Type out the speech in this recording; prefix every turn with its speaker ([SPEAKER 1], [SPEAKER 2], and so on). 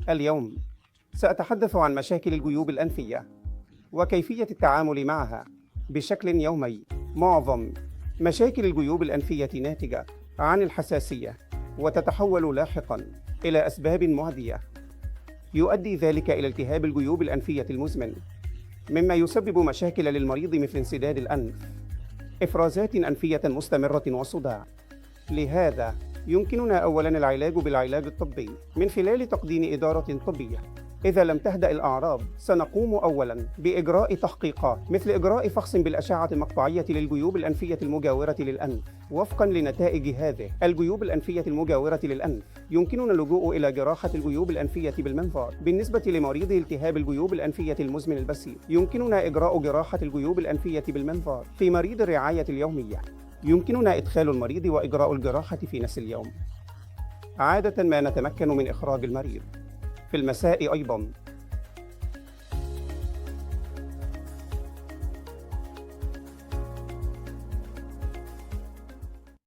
[SPEAKER 1] اليوم سأتحدث عن مشاكل الجيوب الأنفية وكيفية التعامل معها بشكل يومي. معظم مشاكل الجيوب الأنفية ناتجة عن الحساسية، وتتحول لاحقاً إلى أسباب معدية. يؤدي ذلك إلى التهاب الجيوب الأنفية المزمن، مما يسبب مشاكل للمريض مثل انسداد الأنف، إفرازات أنفية مستمرة وصداع. لهذا يمكننا أولاً العلاج بالعلاج الطبي من خلال تقديم إدارة طبية. إذا لم تهدأ الأعراض، سنقوم أولاً بإجراء تحقيقات مثل إجراء فحص بالأشعة المقطعية للجيوب الأنفية المجاورة للأنف. وفقاً لنتائج هذه الجيوب الأنفية المجاورة للأنف، يمكننا اللجوء إلى جراحة الجيوب الأنفية بالمنظار. بالنسبة لمريض التهاب الجيوب الأنفية المزمن البسيط، يمكننا إجراء جراحة الجيوب الأنفية بالمنظار. في مريض الرعاية اليومية، يمكننا إدخال المريض وإجراء الجراحة في نفس اليوم. عادة ما نتمكن من إخراج المريض في المساء أيضاً